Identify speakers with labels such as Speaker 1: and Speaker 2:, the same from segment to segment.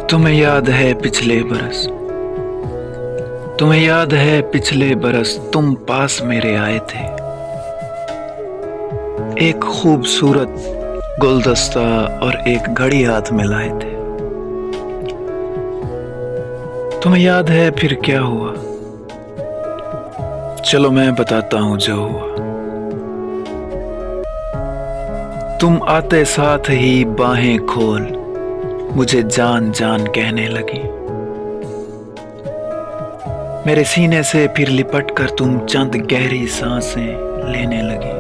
Speaker 1: तुम्हें याद है पिछले बरस, तुम्हें याद है पिछले बरस तुम पास मेरे आए थे। एक खूबसूरत गुलदस्ता और एक घड़ी हाथ में लाए थे। तुम्हें याद है फिर क्या हुआ? चलो मैं बताता हूं जो हुआ। तुम आते साथ ही बाहें खोल मुझे जान जान कहने लगी। मेरे सीने से फिर लिपट कर तुम चंद गहरी सांसें लेने लगी।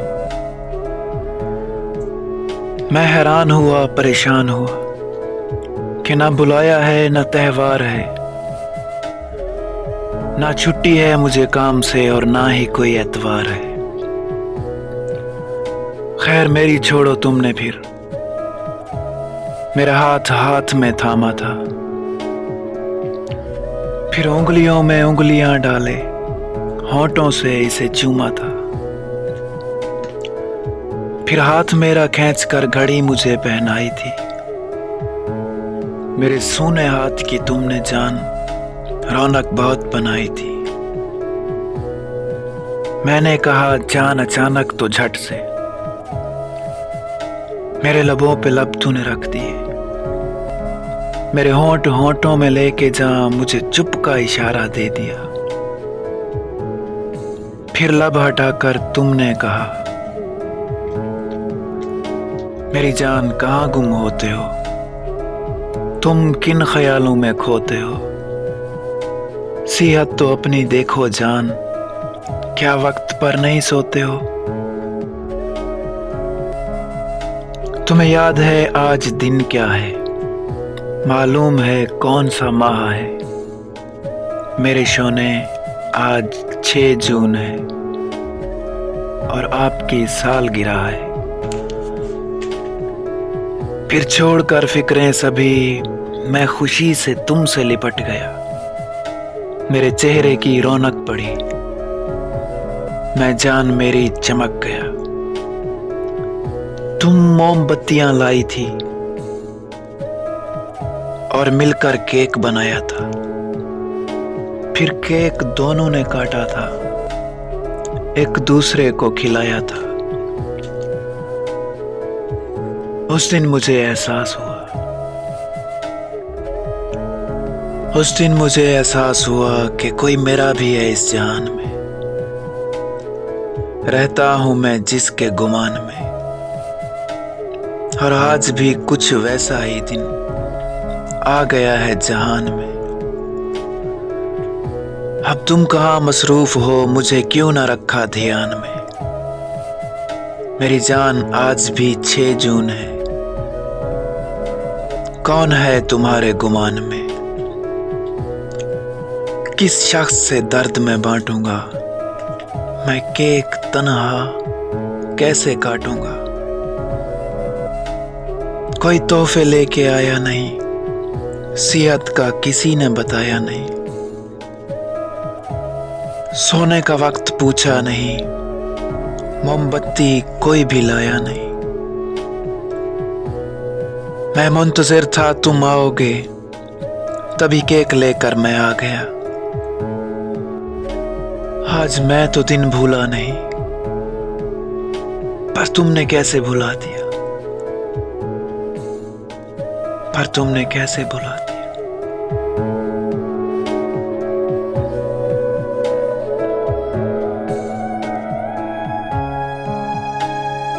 Speaker 1: मैं हैरान हुआ, परेशान हुआ कि ना बुलाया है, ना त्योहार है, ना छुट्टी है मुझे काम से और ना ही कोई एतवार है। खैर मेरी छोड़ो, तुमने फिर मेरा हाथ हाथ में थामा था, फिर उंगलियों में उंगलियां डाले, होंठों से इसे चूमा था। फिर हाथ मेरा खींचकर घड़ी मुझे पहनाई थी। मेरे सूने हाथ की तुमने जान रौनक बहुत बनाई थी। मैंने कहा जान अचानक तो झट से मेरे लबों पे लब तूने रख दिए। मेरे होंठ होंठों में लेके जा मुझे चुप का इशारा दे दिया। फिर लब हटाकर तुमने कहा मेरी जान कहाँ गुम होते हो, तुम किन ख्यालों में खोते हो। सेहत तो अपनी देखो जान, क्या वक्त पर नहीं सोते हो। तुम्हें याद है आज दिन क्या है, मालूम है कौन सा माह है। मेरे शोने आज 6 जून है और आपकी सालगिरह है। फिर छोड़कर फिक्रें सभी मैं खुशी से तुमसे लिपट गया। मेरे चेहरे की रौनक बढ़ी, मैं जान मेरी चमक गया। तुम मोमबत्तियां लाई थी और मिलकर केक बनाया था। फिर केक दोनों ने काटा था, एक दूसरे को खिलाया था। उस दिन मुझे एहसास हुआ, उस दिन मुझे एहसास हुआ कि कोई मेरा भी है इस जहान में। रहता हूं मैं जिसके गुमान में, और आज भी कुछ वैसा ही दिन आ गया है जहान में। अब तुम कहाँ मसरूफ हो, मुझे क्यों ना रखा ध्यान में। मेरी जान आज भी 6 जून है, कौन है तुम्हारे गुमान में। किस शख्स से दर्द मैं बांटूंगा, मैं केक तन्हा कैसे काटूंगा। कोई तोहफे लेके आया नहीं, सेहत का किसी ने बताया नहीं। सोने का वक्त पूछा नहीं, मोमबत्ती कोई भी लाया नहीं। मैं मुंतजिर था तुम आओगे, तभी केक लेकर मैं आ गया। आज मैं तो दिन भूला नहीं, पर तुमने कैसे भुला दिया, पर तुमने कैसे भुला दिया।